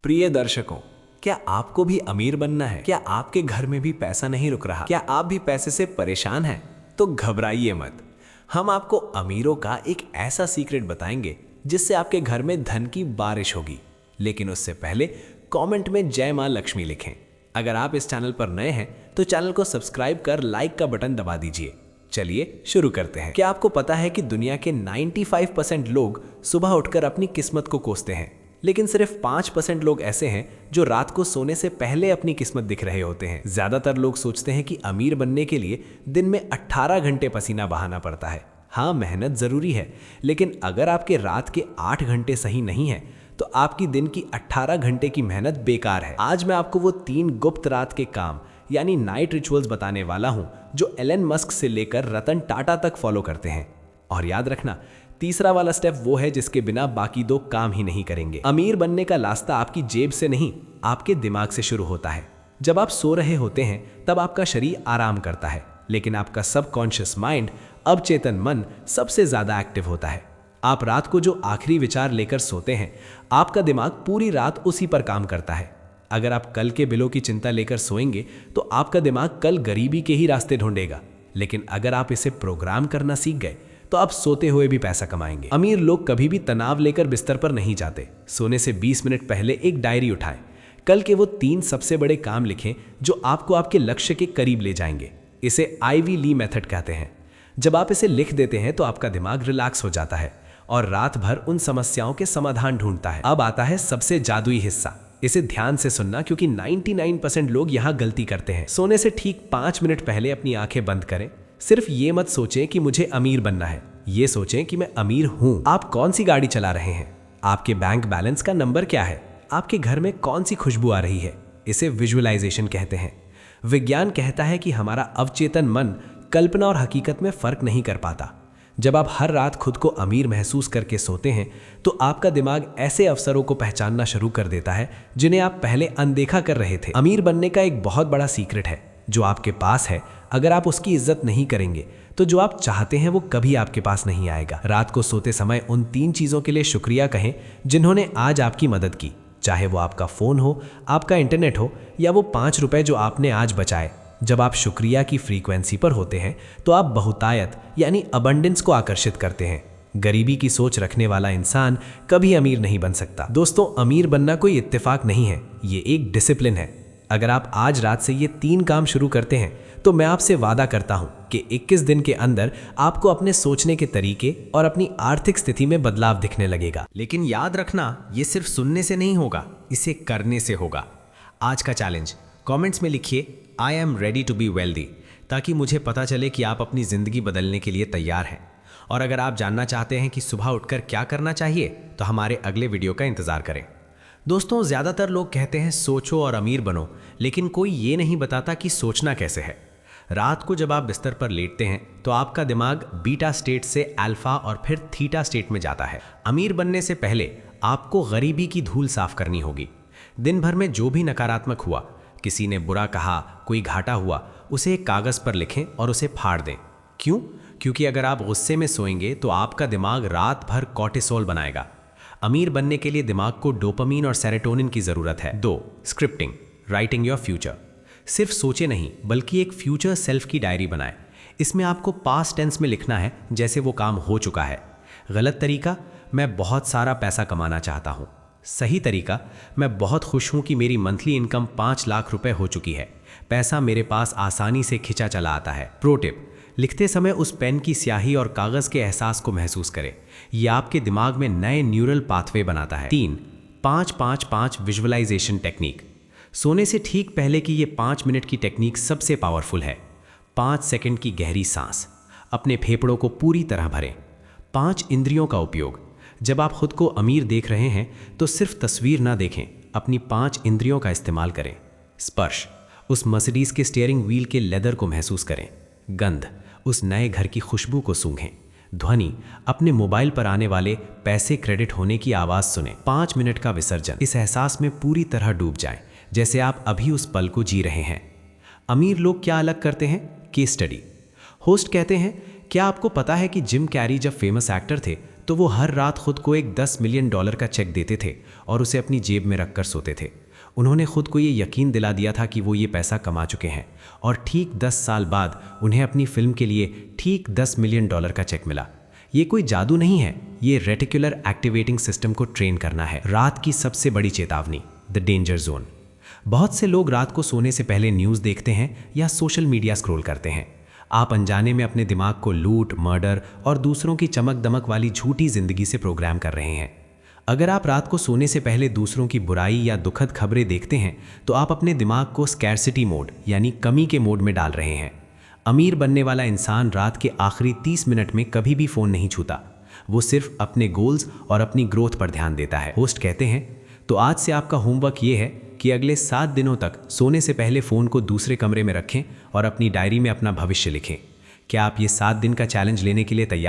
प्रिय दर्शकों, क्या आपको भी अमीर बनना है? क्या आपके घर में भी पैसा नहीं रुक रहा? क्या आप भी पैसे से परेशान हैं? तो घबराइए मत। हम आपको अमीरों का एक ऐसा सीक्रेट बताएंगे जिससे आपके घर में धन की बारिश होगी। लेकिन उससे पहले कमेंट में जय मां लक्ष्मी लिखें। अगर आप इस चैनल पर नए हैं तो चैनल को सब्सक्राइब कर लाइक का बटन दबा दीजिए। चलिए शुरू करते हैं। क्या आपको पता है कि दुनिया के 95% लोग सुबह उठकर अपनी किस्मत को कोसते हैं, लेकिन सिर्फ 5% लोग ऐसे हैं जो रात को सोने से पहले अपनी किस्मत दिख रहे होते हैं। ज्यादातर लोग सोचते हैं कि अमीर बनने के लिए दिन में 18 घंटे पसीना बहाना पड़ता है। हाँ, मेहनत जरूरी है, लेकिन अगर आपके रात के 8 घंटे सही नहीं है तो आपकी दिन की 18 घंटे की मेहनत बेकार है। आज मैं आपको वो 3 गुप्त रात के काम यानी नाइट रिचुअल्स बताने वाला हूं जो एलन मस्क से लेकर रतन टाटा तक फॉलो करते हैं। और याद रखना, तीसरा वाला स्टेप वो है जिसके बिना बाकी 2 काम ही नहीं करेंगे। अमीर बनने का रास्ता आपकी जेब से नहीं, आपके दिमाग से शुरू होता है। जब आप सो रहे होते हैं तब आपका शरीर आराम करता है, लेकिन आपका सबकॉन्शियस माइंड, अवचेतन मन सबसे ज्यादा एक्टिव होता है। आप रात को जो आखिरी विचार लेकर सोते हैं, आपका दिमाग पूरी रात उसी पर काम करता है। अगर आप कल के बिलों की चिंता लेकर सोएंगे तो आपका दिमाग कल गरीबी के ही रास्ते ढूंढेगा, लेकिन अगर आप इसे प्रोग्राम करना सीख गए तो आप सोते हुए भी पैसा कमाएंगे। अमीर लोग कभी भी तनाव लेकर बिस्तर पर नहीं जाते। सोने से 20 मिनट पहले एक डायरी उठाएं। कल के वो 3 सबसे बड़े काम लिखें जो आपको आपके लक्ष्य के करीब ले जाएंगे। इसे आईवी ली मेथड कहते हैं। जब आप इसे लिख देते हैं तो आपका दिमाग रिलैक्स हो जाता है और रात भर उन समस्याओं के समाधान ढूंढता है। अब आता है सबसे जादुई हिस्सा। इसे ध्यान से सुनना, क्योंकि 99% लोग यहाँ गलती करते हैं। सोने से ठीक 5 मिनट पहले अपनी आंखें बंद करें। सिर्फ ये मत सोचें कि मुझे अमीर बनना है, ये सोचें कि मैं अमीर हूं। आप कौन सी गाड़ी चला रहे हैं? आपके बैंक बैलेंस का नंबर क्या है? आपके घर में कौन सी खुशबू आ रही है? इसे विजुअलाइजेशन कहते हैं। विज्ञान कहता है कि हमारा अवचेतन मन कल्पना और हकीकत में फर्क नहीं कर पाता। जब आप हर रात खुद को अमीर महसूस करके सोते हैं तो आपका दिमाग ऐसे अवसरों को पहचानना शुरू कर देता है जिन्हें आप पहले अनदेखा कर रहे थे। अमीर बनने का एक बहुत बड़ा सीक्रेट है जो आपके पास है। अगर आप उसकी इज्जत नहीं करेंगे तो जो आप चाहते हैं वो कभी आपके पास नहीं आएगा। रात को सोते समय उन 3 चीजों के लिए शुक्रिया कहें जिन्होंने आज आपकी मदद की, चाहे वो आपका फोन हो, आपका इंटरनेट हो या वो 5 रुपए जो आपने आज बचाए। जब आप शुक्रिया की फ्रीक्वेंसी पर होते हैं तो आप बहुतायत यानी अबंडेंस को आकर्षित करते हैं। गरीबी की सोच रखने वाला इंसान कभी अमीर नहीं बन सकता। दोस्तों, अमीर बनना कोई इत्तेफाक नहीं है, ये एक डिसिप्लिन है। अगर आप आज रात से ये 3 काम शुरू करते हैं तो मैं आपसे वादा करता हूं कि 21 दिन के अंदर आपको अपने सोचने के तरीके और अपनी आर्थिक स्थिति में बदलाव दिखने लगेगा। लेकिन याद रखना, ये सिर्फ सुनने से नहीं होगा, इसे करने से होगा। आज का चैलेंज कमेंट्स में लिखिए, I am ready to be wealthy, ताकि मुझे पता चले कि आप अपनी जिंदगी बदलने के लिए तैयार हैं। और अगर आप जानना चाहते हैं कि सुबह उठकर क्या करना चाहिए तो हमारे अगले वीडियो का इंतजार करें। दोस्तों, ज्यादातर लोग कहते हैं सोचो और अमीर बनो, लेकिन कोई ये नहीं बताता कि सोचना कैसे है। रात को जब आप बिस्तर पर लेटते हैं तो आपका दिमाग बीटा स्टेट से अल्फा और फिर थीटा स्टेट में जाता है। अमीर बनने से पहले आपको गरीबी की धूल साफ करनी होगी। दिन भर में जो भी नकारात्मक हुआ, किसी ने बुरा कहा, कोई घाटा हुआ, उसे एक कागज पर लिखें और उसे फाड़ दें। क्यों? क्योंकि अगर आप गुस्से में सोएंगे तो आपका दिमाग रात भर कॉर्टिसोल बनाएगा। अमीर बनने के लिए दिमाग को डोपामीन और सेरोटोनिन की जरूरत है। 2. Scripting, writing your future. सिर्फ सोचे नहीं, बल्कि एक फ्यूचर सेल्फ की डायरी बनाएं। इसमें आपको पास्ट टेंस में लिखना है जैसे वो काम हो चुका है। गलत तरीका, मैं बहुत सारा पैसा कमाना चाहता हूँ। सही तरीका, मैं बहुत खुश हूं कि मेरी मंथली इनकम 5 लाख रुपए हो चुकी है। पैसा मेरे पास आसानी से खिंचा चला आता है। प्रो टिप, लिखते समय उस पेन की स्याही और कागज के एहसास को महसूस करें। यह आपके दिमाग में नए न्यूरल पाथवे बनाता है। 3. 5-5-5 विजुअलाइजेशन टेक्निक। सोने से ठीक पहले की ये 5 मिनट की टेक्निक सबसे पावरफुल है। 5 सेकंड की गहरी सांस, अपने फेफड़ों को पूरी तरह भरें। 5 इंद्रियों का उपयोग। जब आप खुद को अमीर देख रहे हैं तो सिर्फ तस्वीर ना देखें, अपनी 5 इंद्रियों का इस्तेमाल करें। स्पर्श, उस मर्सिडीज के स्टीयरिंग व्हील के लेदर को महसूस करें। गंध, उस नए घर की खुशबू को सूंघें। ध्वनि, अपने मोबाइल पर आने वाले पैसे क्रेडिट होने की आवाज सुनें। 5 मिनट का विसर्जन, इस एहसास में पूरी तरह डूब जाएं जैसे आप अभी उस पल को जी रहे हैं। अमीर लोग क्या अलग करते हैं? Case study. होस्ट कहते हैं, क्या आपको पता है कि जिम कैरी जब फेमस एक्टर थे तो वो हर रात खुद को एक $10 मिलियन का चेक देते थे और उसे अपनी जेब में रखकर सोते थे। उन्होंने खुद को ये यकीन दिला दिया था कि वो ये पैसा कमा चुके हैं और ठीक 10 साल बाद उन्हें अपनी फिल्म के लिए ठीक $10 मिलियन का चेक मिला। ये कोई जादू नहीं है, ये रेटिकुलर एक्टिवेटिंग सिस्टम को ट्रेन करना है। रात की सबसे बड़ी चेतावनी, द डेंजर जोन। बहुत से लोग रात को सोने से पहले न्यूज़ देखते हैं या सोशल मीडिया स्क्रॉल करते हैं। आप अनजाने में अपने दिमाग को लूट, मर्डर और दूसरों की चमक दमक वाली झूठी जिंदगी से प्रोग्राम कर रहे हैं। अगर आप रात को सोने से पहले दूसरों की बुराई या दुखद खबरें देखते हैं तो आप अपने दिमाग को स्कैर्सिटी मोड यानी कमी के मोड में डाल रहे हैं। अमीर बनने वाला इंसान रात के आखिरी 30 मिनट में कभी भी फ़ोन नहीं छूता। वो सिर्फ अपने गोल्स और अपनी ग्रोथ पर ध्यान देता है। होस्ट कहते हैं, तो आज से आपका होमवर्क ये है कि अगले 7 दिनों तक सोने से पहले फ़ोन को दूसरे कमरे में रखें और अपनी डायरी में अपना भविष्य लिखें। क्या आप ये 7 दिन का चैलेंज लेने के लिए तैयार